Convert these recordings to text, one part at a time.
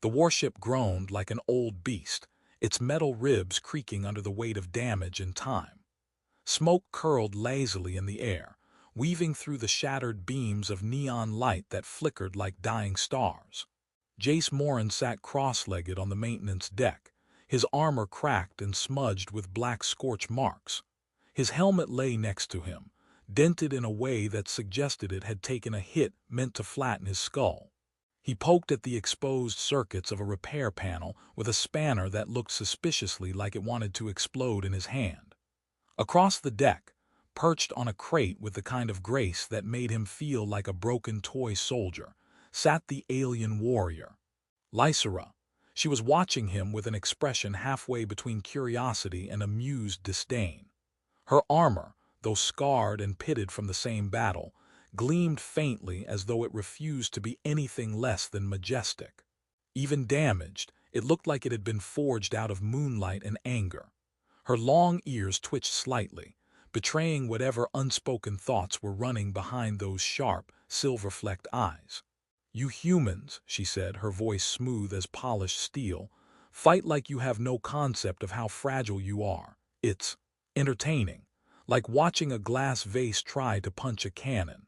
The warship groaned like an old beast, its metal ribs creaking under the weight of damage and time. Smoke curled lazily in the air, weaving through the shattered beams of neon light that flickered like dying stars. Jace Morin sat cross-legged on the maintenance deck, his armor cracked and smudged with black scorch marks. His helmet lay next to him, dented in a way that suggested it had taken a hit meant to flatten his skull. He poked at the exposed circuits of a repair panel with a spanner that looked suspiciously like it wanted to explode in his hand. Across the deck, perched on a crate with the kind of grace that made him feel like a broken toy soldier, sat the alien warrior. Lysera. She was watching him with an expression halfway between curiosity and amused disdain. Her armor, though scarred and pitted from the same battle, gleamed faintly as though it refused to be anything less than majestic. Even damaged, it looked like it had been forged out of moonlight and anger. Her long ears twitched slightly, betraying whatever unspoken thoughts were running behind those sharp, silver-flecked eyes. "You humans," she said, her voice smooth as polished steel, "fight like you have no concept of how fragile you are. It's entertaining, like watching a glass vase try to punch a cannon."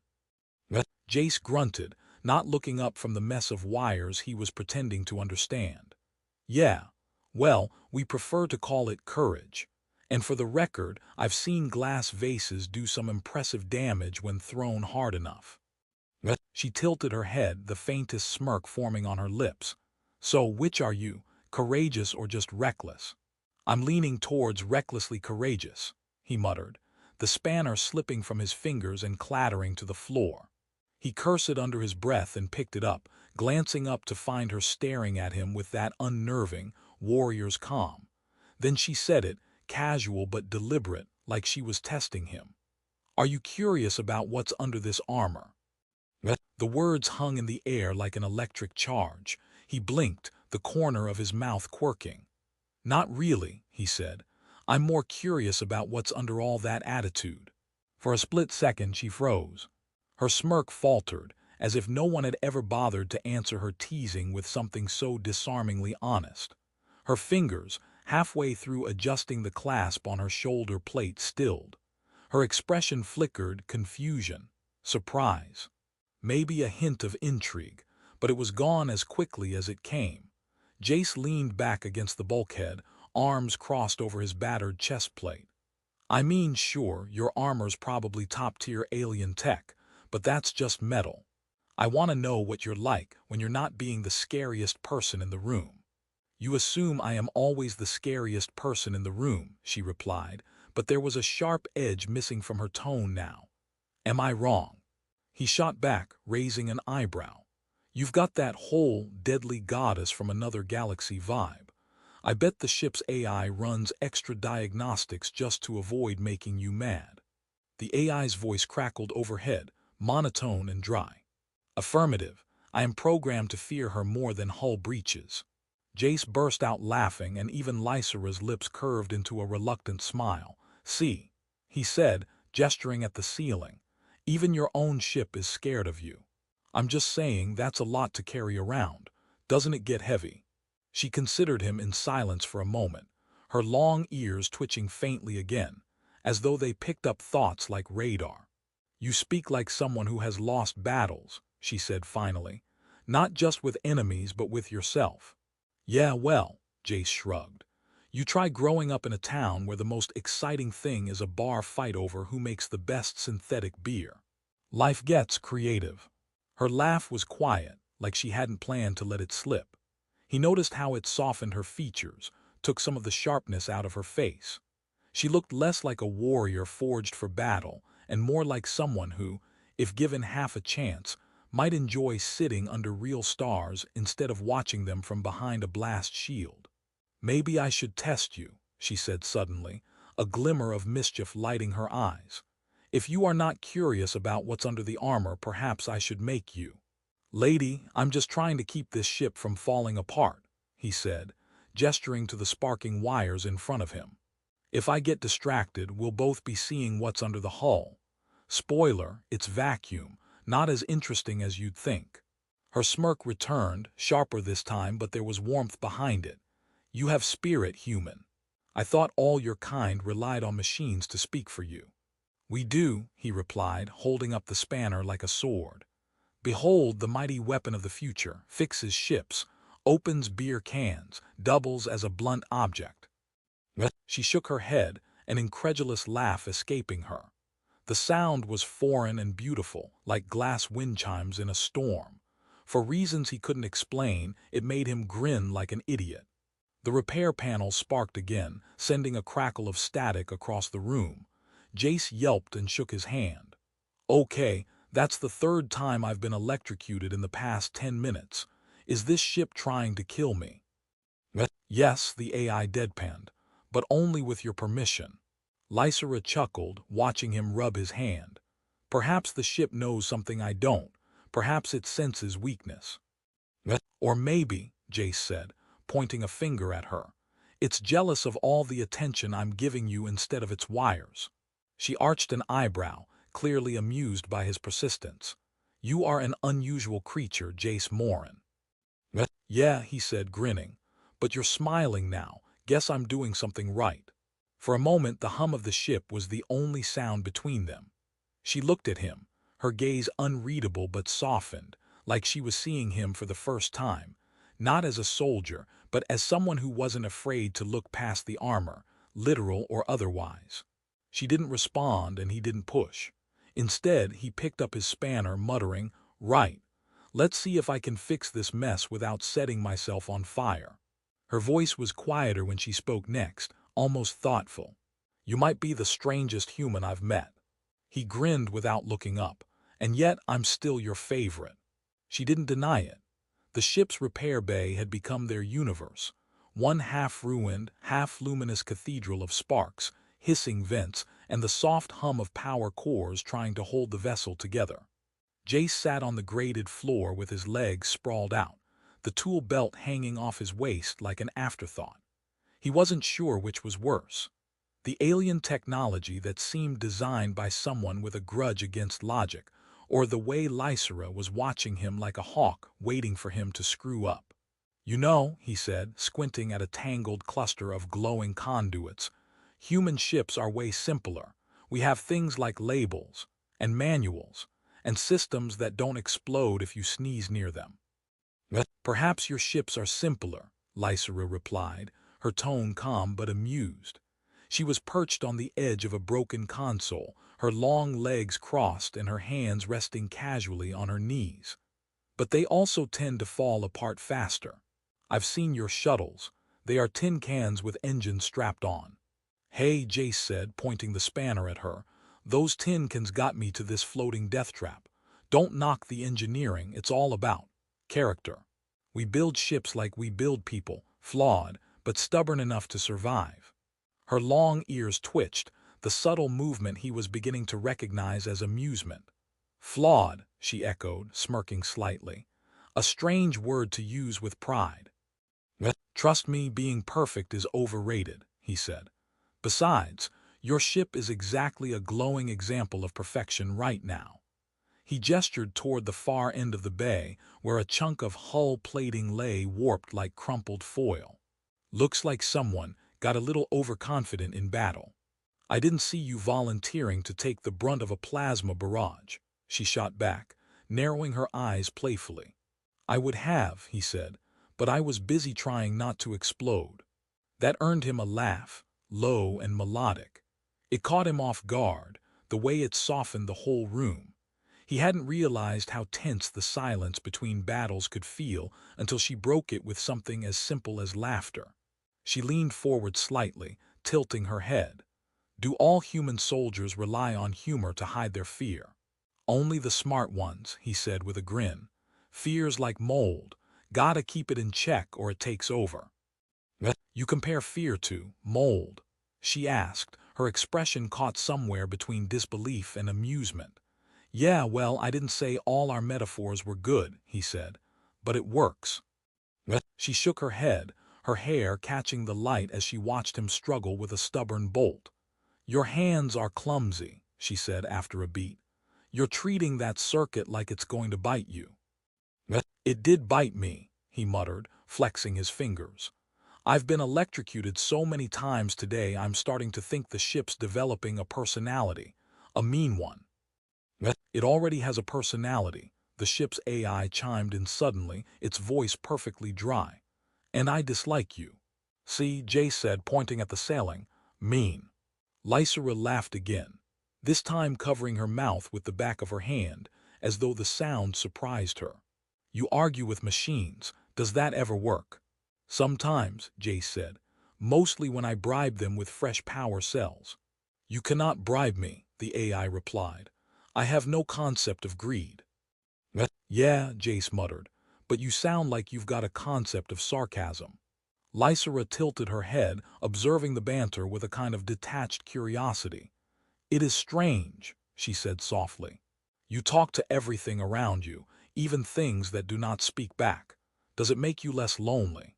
Jace grunted, not looking up from the mess of wires he was pretending to understand. "Yeah, well, we prefer to call it courage. And for the record, I've seen glass vases do some impressive damage when thrown hard enough." She tilted her head, the faintest smirk forming on her lips. "So which are you, courageous or just reckless?" "I'm leaning towards recklessly courageous," he muttered, the spanner slipping from his fingers and clattering to the floor. He cursed under his breath and picked it up, glancing up to find her staring at him with that unnerving, warrior's calm. Then she said it, casual but deliberate, like she was testing him. "Are you curious about what's under this armor?" The words hung in the air like an electric charge. He blinked, the corner of his mouth quirking. "Not really," he said. "I'm more curious about what's under all that attitude." For a split second she froze. Her smirk faltered, as if no one had ever bothered to answer her teasing with something so disarmingly honest. Her fingers, halfway through adjusting the clasp on her shoulder plate, stilled. Her expression flickered confusion, surprise, maybe a hint of intrigue, but it was gone as quickly as it came. Jace leaned back against the bulkhead, arms crossed over his battered chest plate. "I mean, sure, your armor's probably top-tier alien tech, but that's just metal. I want to know what you're like when you're not being the scariest person in the room." "You assume I am always the scariest person in the room," she replied, but there was a sharp edge missing from her tone now. "Am I wrong?" He shot back, raising an eyebrow. "You've got that whole deadly goddess from another galaxy vibe. I bet the ship's AI runs extra diagnostics just to avoid making you mad." The AI's voice crackled overhead, monotone and dry. "Affirmative. I am programmed to fear her more than hull breaches." Jace burst out laughing, and even Lysera's lips curved into a reluctant smile. "See," he said, gesturing at the ceiling. "Even your own ship is scared of you. I'm just saying that's a lot to carry around. Doesn't it get heavy?" She considered him in silence for a moment, her long ears twitching faintly again, as though they picked up thoughts like radar. "You speak like someone who has lost battles," she said finally. "Not just with enemies but with yourself." "Yeah, well," Jace shrugged. "You try growing up in a town where the most exciting thing is a bar fight over who makes the best synthetic beer. Life gets creative." Her laugh was quiet, like she hadn't planned to let it slip. He noticed how it softened her features, took some of the sharpness out of her face. She looked less like a warrior forged for battle and more like someone who, if given half a chance, might enjoy sitting under real stars instead of watching them from behind a blast shield. "Maybe I should test you," she said suddenly, a glimmer of mischief lighting her eyes. "If you are not curious about what's under the armor, perhaps I should make you." "Lady, I'm just trying to keep this ship from falling apart," he said, gesturing to the sparking wires in front of him. "If I get distracted, we'll both be seeing what's under the hull. Spoiler, it's vacuum, not as interesting as you'd think." Her smirk returned, sharper this time, but there was warmth behind it. You have spirit, human. I thought all your kind relied on machines to speak for you. We do, he replied, holding up the spanner like a sword. Behold the mighty weapon of the future, fixes ships, opens beer cans, doubles as a blunt object. She shook her head, an incredulous laugh escaping her. The sound was foreign and beautiful, like glass wind chimes in a storm. For reasons he couldn't explain, it made him grin like an idiot. The repair panel sparked again, sending a crackle of static across the room. Jace yelped and shook his hand. Okay, that's the third time I've been electrocuted in the past 10 minutes. Is this ship trying to kill me? Yes, the AI deadpanned, but only with your permission. Lysera chuckled, watching him rub his hand. Perhaps the ship knows something I don't. Perhaps it senses weakness. Or maybe, Jace said, pointing a finger at her, it's jealous of all the attention I'm giving you instead of its wires. She arched an eyebrow, clearly amused by his persistence. You are an unusual creature, Jace Morin. Yeah, he said, grinning. But you're smiling now. Guess I'm doing something right. For a moment, the hum of the ship was the only sound between them. She looked at him, her gaze unreadable but softened, like she was seeing him for the first time, not as a soldier, but as someone who wasn't afraid to look past the armor, literal or otherwise. She didn't respond and he didn't push. Instead, he picked up his spanner, muttering, "Right. Let's see if I can fix this mess without setting myself on fire." Her voice was quieter when she spoke next, almost thoughtful. You might be the strangest human I've met. He grinned without looking up. And yet I'm still your favorite. She didn't deny it. The ship's repair bay had become their universe, one half-ruined, half-luminous cathedral of sparks, hissing vents, and the soft hum of power cores trying to hold the vessel together. Jace sat on the grated floor with his legs sprawled out, the tool belt hanging off his waist like an afterthought. He wasn't sure which was worse. The alien technology that seemed designed by someone with a grudge against logic, or the way Lysera was watching him like a hawk waiting for him to screw up. You know, he said, squinting at a tangled cluster of glowing conduits, human ships are way simpler. We have things like labels, and manuals, and systems that don't explode if you sneeze near them. Perhaps your ships are simpler, Lysera replied, her tone calm but amused. She was perched on the edge of a broken console, her long legs crossed and her hands resting casually on her knees. But they also tend to fall apart faster. I've seen your shuttles. They are tin cans with engines strapped on. Hey, Jace said, pointing the spanner at her. Those tin cans got me to this floating death trap. Don't knock the engineering, it's all about character. We build ships like we build people, flawed, but stubborn enough to survive. Her long ears twitched, the subtle movement he was beginning to recognize as amusement. Flawed, she echoed, smirking slightly. A strange word to use with pride. Trust me, being perfect is overrated, he said. Besides, your ship is exactly a glowing example of perfection right now. He gestured toward the far end of the bay, where a chunk of hull plating lay warped like crumpled foil. Looks like someone got a little overconfident in battle. I didn't see you volunteering to take the brunt of a plasma barrage, she shot back, narrowing her eyes playfully. I would have, he said, but I was busy trying not to explode. That earned him a laugh, low and melodic. It caught him off guard, the way it softened the whole room. He hadn't realized how tense the silence between battles could feel until she broke it with something as simple as laughter. She leaned forward slightly, tilting her head. Do all human soldiers rely on humor to hide their fear? Only the smart ones, he said with a grin. Fear's like mold. Gotta keep it in check or it takes over. You compare fear to mold? She asked, her expression caught somewhere between disbelief and amusement. Yeah, well, I didn't say all our metaphors were good, he said, but it works. She shook her head, her hair catching the light as she watched him struggle with a stubborn bolt. Your hands are clumsy, she said after a beat. You're treating that circuit like it's going to bite you. It did bite me, he muttered, flexing his fingers. I've been electrocuted so many times today I'm starting to think the ship's developing a personality, a mean one. It already has a personality, the ship's AI chimed in suddenly, its voice perfectly dry. And I dislike you. See, Jay said, pointing at the sailing. Mean. Lysera laughed again, this time covering her mouth with the back of her hand, as though the sound surprised her. You argue with machines. Does that ever work? Sometimes, Jace said, mostly when I bribe them with fresh power cells. You cannot bribe me, the AI replied. I have no concept of greed. Yeah, Jace muttered, but you sound like you've got a concept of sarcasm. Lysera tilted her head, observing the banter with a kind of detached curiosity. It is strange, she said softly. You talk to everything around you, even things that do not speak back. Does it make you less lonely?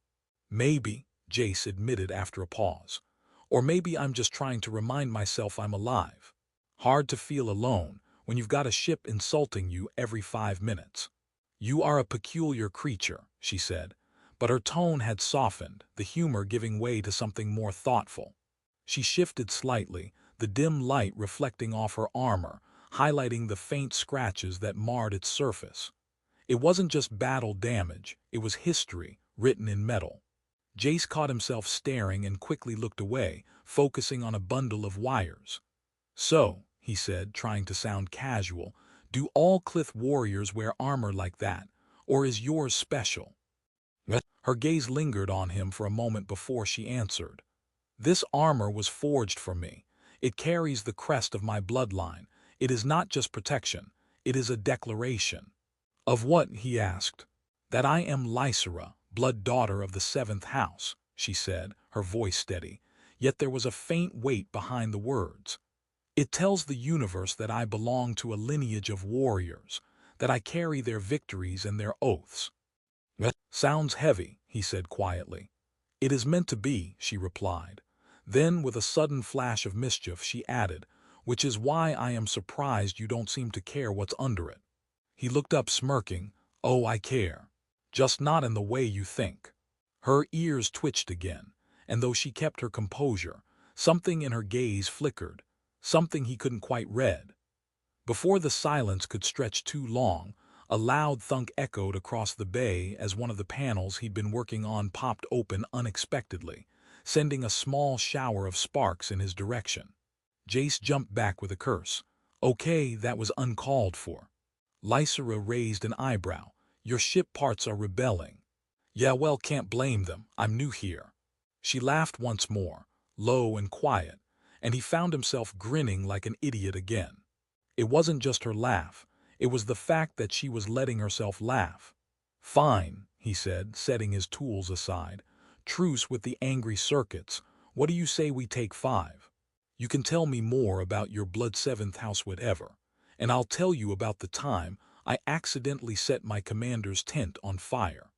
Maybe, Jace admitted after a pause. Or maybe I'm just trying to remind myself I'm alive. Hard to feel alone when you've got a ship insulting you every 5 minutes. You are a peculiar creature, she said, but her tone had softened, the humor giving way to something more thoughtful. She shifted slightly, the dim light reflecting off her armor, highlighting the faint scratches that marred its surface. It wasn't just battle damage, it was history, written in metal. Jace caught himself staring and quickly looked away, focusing on a bundle of wires. So, he said, trying to sound casual, do all Clith warriors wear armor like that, or is yours special? Her gaze lingered on him for a moment before she answered. This armor was forged for me. It carries the crest of my bloodline. It is not just protection, it is a declaration. Of what? He asked. That I am Lysera, blood daughter of the 7th house, she said, her voice steady, yet there was a faint weight behind the words. It tells the universe that I belong to a lineage of warriors, that I carry their victories and their oaths. Sounds heavy, he said quietly. It is meant to be, she replied. Then, with a sudden flash of mischief, she added, which is why I am surprised you don't seem to care what's under it. He looked up smirking. Oh, I care. Just not in the way you think. Her ears twitched again, and though she kept her composure, something in her gaze flickered, something he couldn't quite read. Before the silence could stretch too long, a loud thunk echoed across the bay as one of the panels he'd been working on popped open unexpectedly, sending a small shower of sparks in his direction. Jace jumped back with a curse. Okay, that was uncalled for. Lysera raised an eyebrow. Your ship parts are rebelling. Yeah, well, can't blame them. I'm new here. She laughed once more, low and quiet, and he found himself grinning like an idiot again. It wasn't just her laugh. It was the fact that she was letting herself laugh. Fine, he said, setting his tools aside. Truce with the angry circuits. What do you say we take 5? You can tell me more about your blood 7th house whatever, and I'll tell you about the time I accidentally set my commander's tent on fire.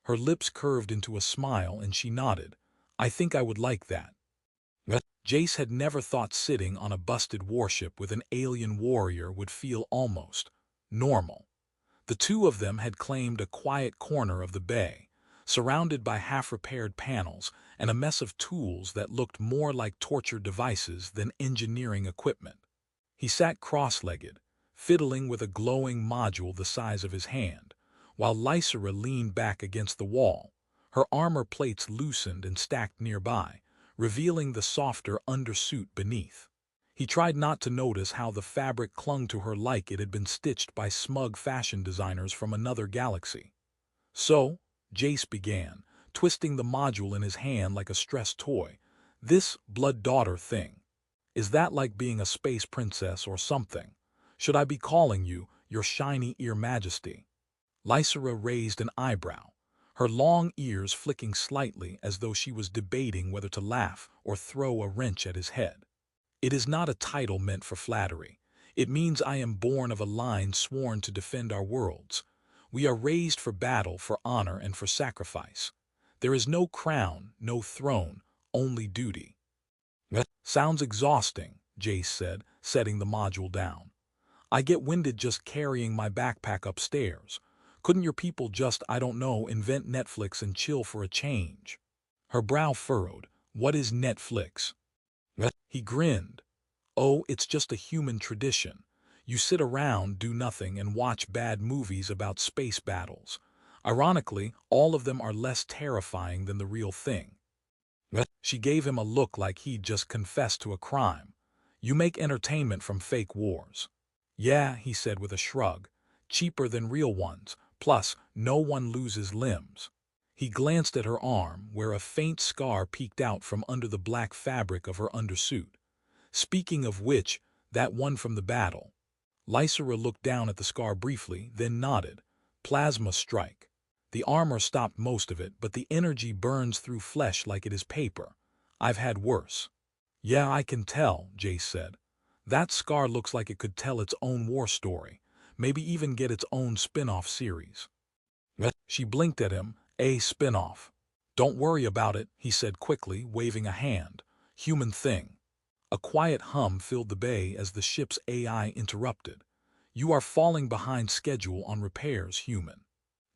Her lips curved into a smile and she nodded. I think I would like that. Jace had never thought sitting on a busted warship with an alien warrior would feel almost normal. The two of them had claimed a quiet corner of the bay, surrounded by half-repaired panels and a mess of tools that looked more like torture devices than engineering equipment. He sat cross-legged, fiddling with a glowing module the size of his hand, while Lysera leaned back against the wall, her armor plates loosened and stacked nearby, revealing the softer undersuit beneath. He tried not to notice how the fabric clung to her like it had been stitched by smug fashion designers from another galaxy. So, Jace began, twisting the module in his hand like a stressed toy. This blood daughter thing. Is that like being a space princess or something? Should I be calling you your shiny ear majesty? Lysera raised an eyebrow, her long ears flicking slightly as though she was debating whether to laugh or throw a wrench at his head. It is not a title meant for flattery. It means I am born of a line sworn to defend our worlds. We are raised for battle, for honor, and for sacrifice. There is no crown, no throne, only duty. Sounds exhausting, Jace said, setting the module down. I get winded just carrying my backpack upstairs. Couldn't your people just, I don't know, invent Netflix and chill for a change? Her brow furrowed. What is Netflix? He grinned. Oh, it's just a human tradition. You sit around, do nothing, and watch bad movies about space battles. Ironically, all of them are less terrifying than the real thing. She gave him a look like he'd just confessed to a crime. You make entertainment from fake wars. Yeah, he said with a shrug. Cheaper than real ones. Plus, no one loses limbs. He glanced at her arm, where a faint scar peeked out from under the black fabric of her undersuit. Speaking of which, that one from the battle. Lysera looked down at the scar briefly, then nodded. Plasma strike. The armor stopped most of it, but the energy burns through flesh like it is paper. I've had worse. Yeah, I can tell, Jace said. That scar looks like it could tell its own war story, maybe even get its own spin-off series. She blinked at him. A spin-off. Don't worry about it, he said quickly, waving a hand. Human thing. A quiet hum filled the bay as the ship's AI interrupted. You are falling behind schedule on repairs, human.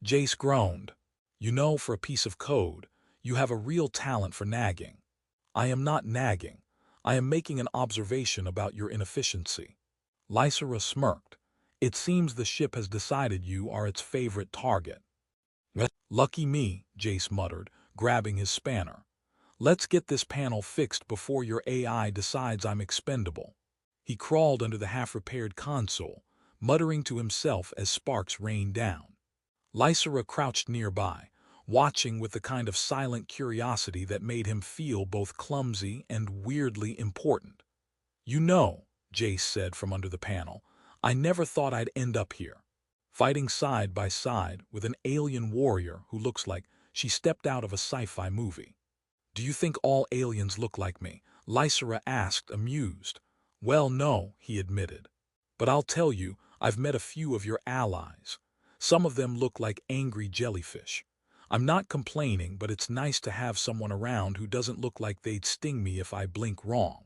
Jace groaned. You know, for a piece of code, you have a real talent for nagging. I am not nagging. I am making an observation about your inefficiency. Lysera smirked. It seems the ship has decided you are its favorite target. Lucky me, Jace muttered, grabbing his spanner. Let's get this panel fixed before your AI decides I'm expendable. He crawled under the half-repaired console, muttering to himself as sparks rained down. Lysera crouched nearby, watching with the kind of silent curiosity that made him feel both clumsy and weirdly important. You know, Jace said from under the panel, I never thought I'd end up here. Fighting side by side with an alien warrior who looks like she stepped out of a sci-fi movie. Do you think all aliens look like me? Lysera asked, amused. Well, no, he admitted. But I'll tell you, I've met a few of your allies. Some of them look like angry jellyfish. I'm not complaining, but it's nice to have someone around who doesn't look like they'd sting me if I blink wrong.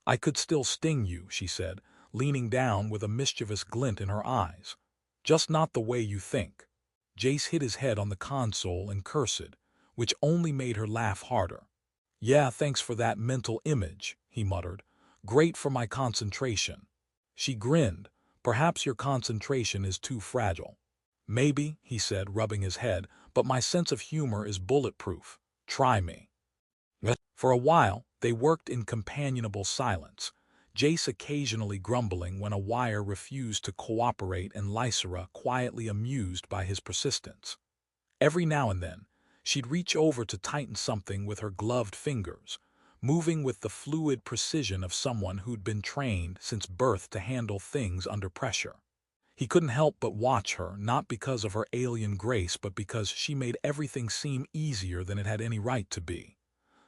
I could still sting you, she said, leaning down with a mischievous glint in her eyes. Just not the way you think. Jace hit his head on the console and cursed, which only made her laugh harder. Yeah, thanks for that mental image, he muttered. Great for my concentration. She grinned. Perhaps your concentration is too fragile. Maybe, he said, rubbing his head, but my sense of humor is bulletproof. Try me. For a while, they worked in companionable silence, Jace occasionally grumbling when a wire refused to cooperate and Lysera quietly amused by his persistence. Every now and then, she'd reach over to tighten something with her gloved fingers, moving with the fluid precision of someone who'd been trained since birth to handle things under pressure. He couldn't help but watch her, not because of her alien grace, but because she made everything seem easier than it had any right to be.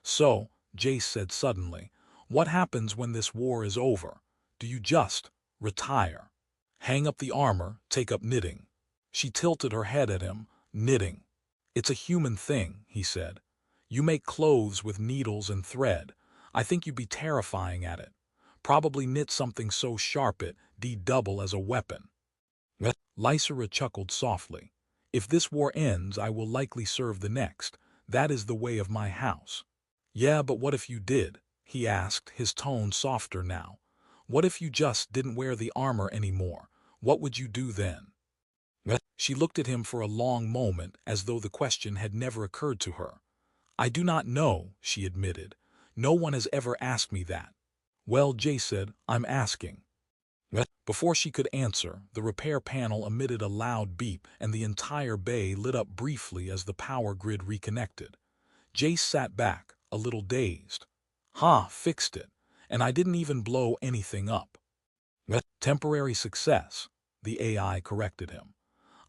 So, Jace said suddenly, what happens when this war is over? Do you just retire? Hang up the armor, take up knitting? She tilted her head at him. Knitting. It's a human thing, he said. You make clothes with needles and thread. I think you'd be terrifying at it. Probably knit something so sharp it'd double as a weapon. Lysera chuckled softly. If this war ends, I will likely serve the next. That is the way of my house. Yeah, but what if you did? He asked, his tone softer now. What if you just didn't wear the armor anymore? What would you do then? She looked at him for a long moment, as though the question had never occurred to her. I do not know, she admitted. No one has ever asked me that. Well, Jace said, I'm asking. Before she could answer, the repair panel emitted a loud beep and the entire bay lit up briefly as the power grid reconnected. Jace sat back, a little dazed. Fixed it, and I didn't even blow anything up. Temporary success, the AI corrected him.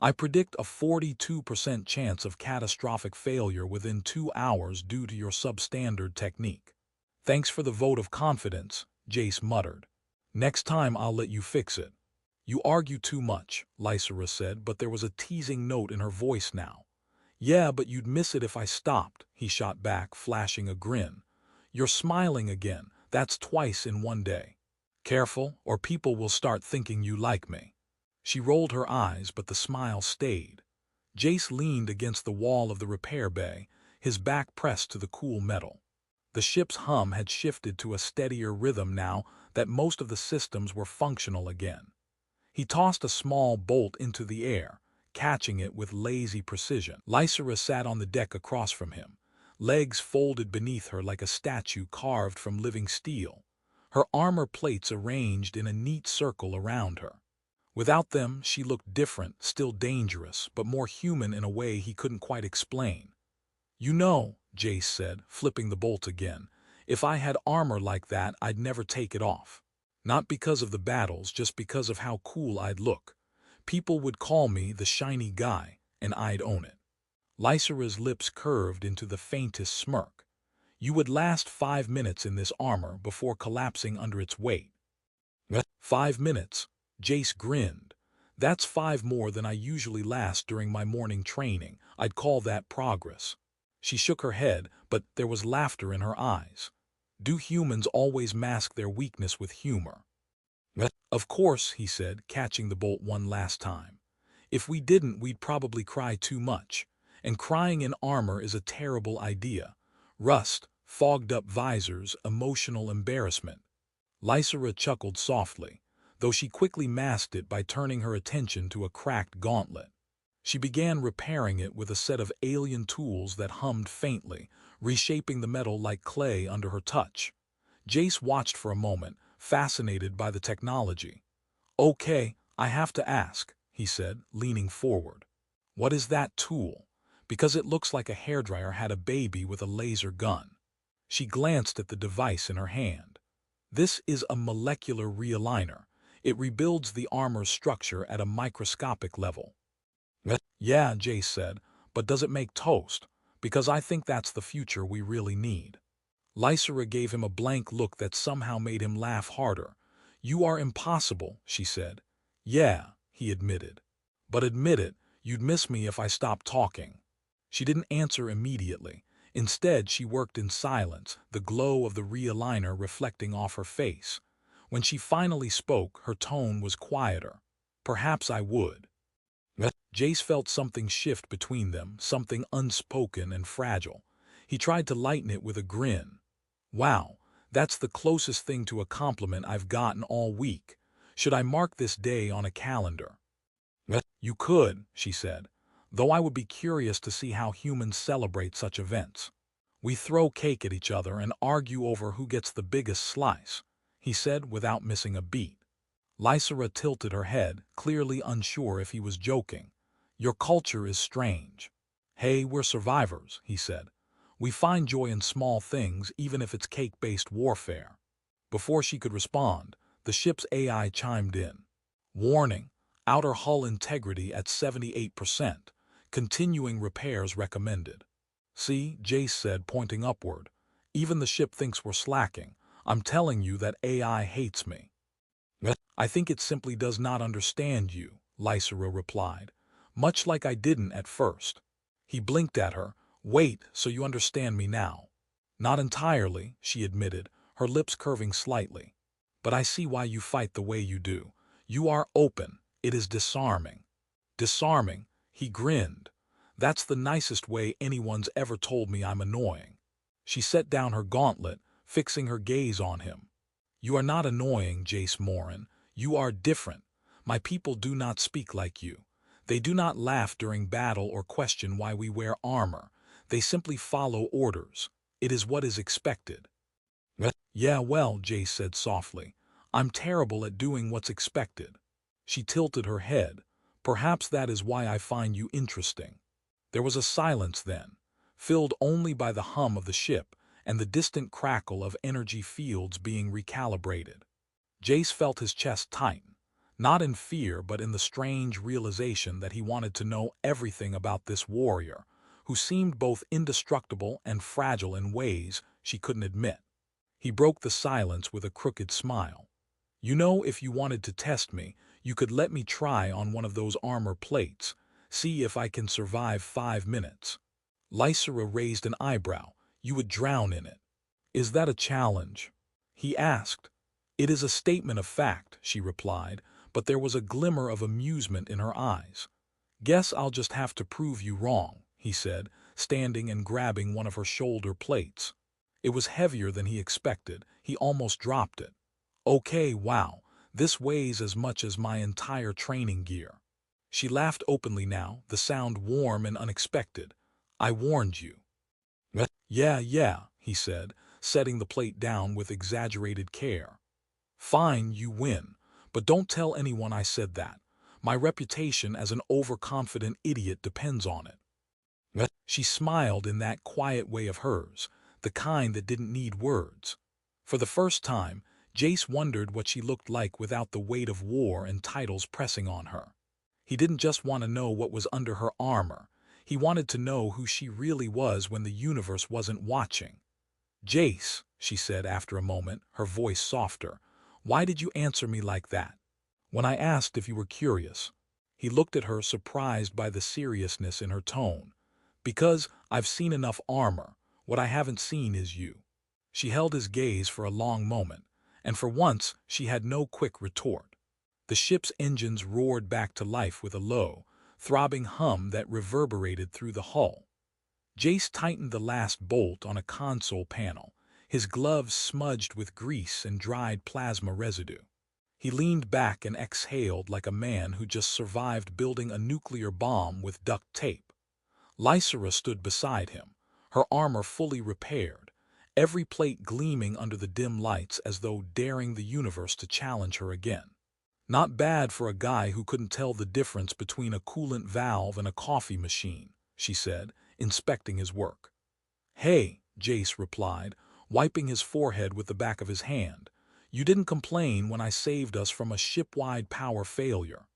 I predict a 42% chance of catastrophic failure within 2 hours due to your substandard technique. Thanks for the vote of confidence, Jace muttered. Next time I'll let you fix it. You argue too much, Lysera said, but there was a teasing note in her voice now. Yeah, but you'd miss it if I stopped, he shot back, flashing a grin. You're smiling again. That's twice in one day. Careful, or people will start thinking you like me. She rolled her eyes, but the smile stayed. Jace leaned against the wall of the repair bay, his back pressed to the cool metal. The ship's hum had shifted to a steadier rhythm now that most of the systems were functional again. He tossed a small bolt into the air, catching it with lazy precision. Lysera sat on the deck across from him, legs folded beneath her like a statue carved from living steel, her armor plates arranged in a neat circle around her. Without them, she looked different, still dangerous, but more human in a way he couldn't quite explain. "You know," Jace said, flipping the bolt again, "if I had armor like that, I'd never take it off. Not because of the battles, just because of how cool I'd look. People would call me the shiny guy, and I'd own it." Lysera's lips curved into the faintest smirk. "You would last 5 minutes in this armor before collapsing under its weight." 5 minutes? Jace grinned. "That's 5 more than I usually last during my morning training. I'd call that progress." She shook her head, but there was laughter in her eyes. Do humans always mask their weakness with humor? "Of course," he said, catching the bolt one last time. "If we didn't, we'd probably cry too much. And crying in armor is a terrible idea. Rust, fogged-up visors, emotional embarrassment." Lysera chuckled softly, though she quickly masked it by turning her attention to a cracked gauntlet. She began repairing it with a set of alien tools that hummed faintly, reshaping the metal like clay under her touch. Jace watched for a moment, fascinated by the technology. "Okay, I have to ask," he said, leaning forward. "What is that tool? Because it looks like a hairdryer had a baby with a laser gun." She glanced at the device in her hand. "This is a molecular realigner. It rebuilds the armor's structure at a microscopic level." "Yeah," Jace said, "but does it make toast? Because I think that's the future we really need." Lysera gave him a blank look that somehow made him laugh harder. "You are impossible," she said. "Yeah," he admitted. "But admit it, you'd miss me if I stopped talking." She didn't answer immediately. Instead, she worked in silence, the glow of the realigner reflecting off her face. When she finally spoke, her tone was quieter. "Perhaps I would." Jace felt something shift between them, something unspoken and fragile. He tried to lighten it with a grin. "Wow, that's the closest thing to a compliment I've gotten all week. Should I mark this day on a calendar?" "You could," she said, "though I would be curious to see how humans celebrate such events. We throw cake at each other and argue over who gets the biggest slice," he said without missing a beat. Lysera tilted her head, clearly unsure if he was joking. "Your culture is strange." "Hey, we're survivors," he said. "We find joy in small things, even if it's cake-based warfare." Before she could respond, the ship's AI chimed in. "Warning, outer hull integrity at 78%. Continuing repairs recommended." "See," Jace said, pointing upward. "Even the ship thinks we're slacking. I'm telling you that AI hates me." "I think it simply does not understand you," Lysera replied. "Much like I didn't at first." He blinked at her. "Wait, so you understand me now?" "Not entirely," she admitted, her lips curving slightly. "But I see why you fight the way you do. You are open. It is disarming." "Disarming?" He grinned. "That's the nicest way anyone's ever told me I'm annoying." She set down her gauntlet, fixing her gaze on him. "You are not annoying, Jace Morin. You are different. My people do not speak like you. They do not laugh during battle or question why we wear armor. They simply follow orders. It is what is expected." "Yeah, well," Jace said softly, "I'm terrible at doing what's expected." She tilted her head. "Perhaps that is why I find you interesting." There was a silence then, filled only by the hum of the ship and the distant crackle of energy fields being recalibrated. Jace felt his chest tighten, not in fear but in the strange realization that he wanted to know everything about this warrior, who seemed both indestructible and fragile in ways she couldn't admit. He broke the silence with a crooked smile. "You know, if you wanted to test me, you could let me try on one of those armor plates, see if I can survive 5 minutes." Lysera raised an eyebrow. "You would drown in it." "Is that a challenge?" he asked. "It is a statement of fact," she replied, but there was a glimmer of amusement in her eyes. "Guess I'll just have to prove you wrong," he said, standing and grabbing one of her shoulder plates. It was heavier than he expected. He almost dropped it. "Okay, wow, this weighs as much as my entire training gear." She laughed openly now, the sound warm and unexpected. "I warned you." Yeah, he said, setting the plate down with exaggerated care. "Fine, you win, but don't tell anyone I said that. My reputation as an overconfident idiot depends on it." She smiled in that quiet way of hers, the kind that didn't need words. For the first time, Jace wondered what she looked like without the weight of war and titles pressing on her. He didn't just want to know what was under her armor. He wanted to know who she really was when the universe wasn't watching. "Jace," she said after a moment, her voice softer, "why did you answer me like that? When I asked if you were curious." He looked at her, surprised by the seriousness in her tone. "Because I've seen enough armor. What I haven't seen is you." She held his gaze for a long moment, and for once she had no quick retort. The ship's engines roared back to life with a low, throbbing hum that reverberated through the hull. Jace tightened the last bolt on a console panel, his gloves smudged with grease and dried plasma residue. He leaned back and exhaled like a man who just survived building a nuclear bomb with duct tape. Lysera stood beside him, her armor fully repaired, every plate gleaming under the dim lights as though daring the universe to challenge her again. "Not bad for a guy who couldn't tell the difference between a coolant valve and a coffee machine," she said, inspecting his work. "Hey," Jace replied, wiping his forehead with the back of his hand, "you didn't complain when I saved us from a ship-wide power failure."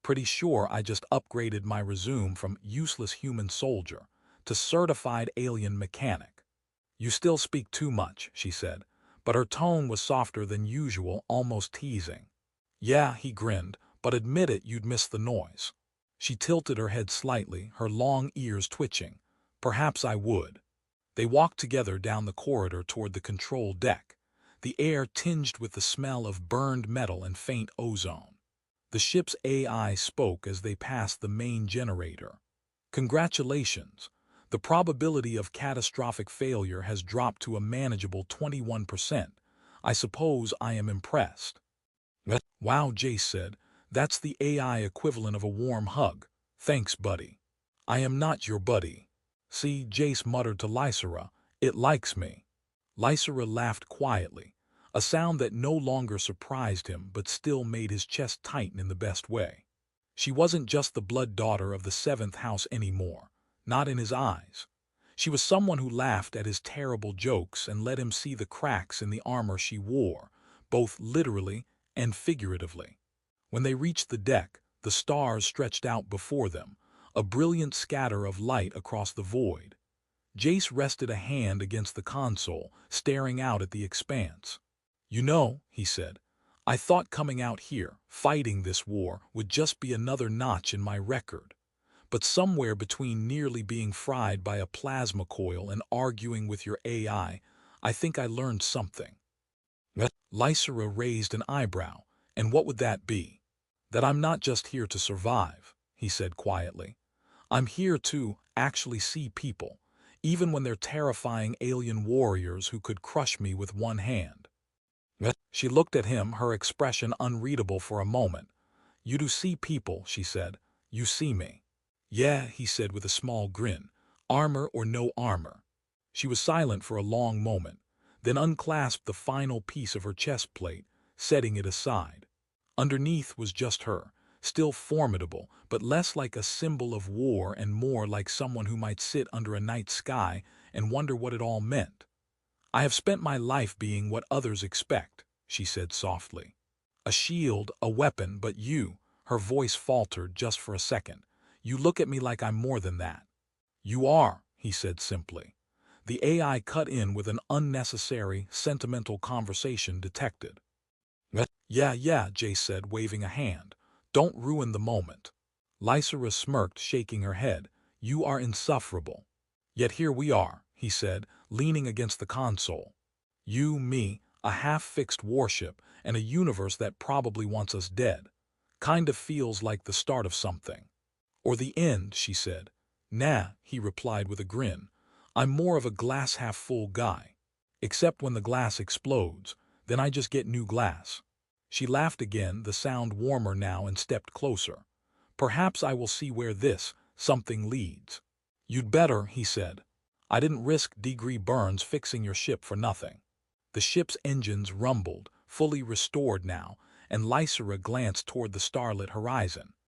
Pretty sure I just upgraded my resume from useless human soldier to certified alien mechanic. "You still speak too much," she said, but her tone was softer than usual, almost teasing. "Yeah," he grinned, "but admit it, you'd miss the noise." She tilted her head slightly, her long ears twitching. "Perhaps I would." They walked together down the corridor toward the control deck, the air tinged with the smell of burned metal and faint ozone. The ship's AI spoke as they passed the main generator. "Congratulations. The probability of catastrophic failure has dropped to a manageable 21%. I suppose I am impressed." "Wow," Jace said. "That's the AI equivalent of a warm hug. Thanks, buddy." "I am not your buddy." "See," Jace muttered to Lysera, "it likes me." Lysera laughed quietly, a sound that no longer surprised him but still made his chest tighten in the best way. She wasn't just the blood daughter of the seventh house anymore, not in his eyes. She was someone who laughed at his terrible jokes and let him see the cracks in the armor she wore, both literally and figuratively. When they reached the deck, the stars stretched out before them, a brilliant scatter of light across the void. Jace rested a hand against the console, staring out at the expanse. "You know," he said, "I thought coming out here, fighting this war, would just be another notch in my record. But somewhere between nearly being fried by a plasma coil and arguing with your I think I learned something." Lysera raised an eyebrow. "And what would that be?" "That I'm not just here to survive," he said quietly. "I'm here to actually see people, even when they're terrifying alien warriors who could crush me with one hand." She looked at him, her expression unreadable for a moment. "You do see people," she said. "You see me." "Yeah," he said with a small grin. "Armor or no armor." She was silent for a long moment, then unclasped the final piece of her chest plate, setting it aside. Underneath was just her, still formidable, but less like a symbol of war and more like someone who might sit under a night sky and wonder what it all meant. "I have spent my life being what others expect," she said softly. "A shield, a weapon, but you," her voice faltered just for a second, "you look at me like I'm more than that." "You are," he said simply. The AI cut in with an unnecessary, sentimental conversation detected. Yeah, Jace said, waving a hand. "Don't ruin the moment." Lysera smirked, shaking her head. "You are insufferable." "Yet here we are," he said, leaning against the console. "You, me, a half-fixed warship, and a universe that probably wants us dead. Kind of feels like the start of something. Or the end, she said. Nah, he replied with a grin. I'm more of a glass-half-full guy. Except when the glass explodes, then I just get new glass. She laughed again, the sound warmer now, and stepped closer. Perhaps I will see where this something leads. You'd better, he said. I didn't risk degree burns fixing your ship for nothing. The ship's engines rumbled, fully restored now, and Lysera glanced toward the starlit horizon.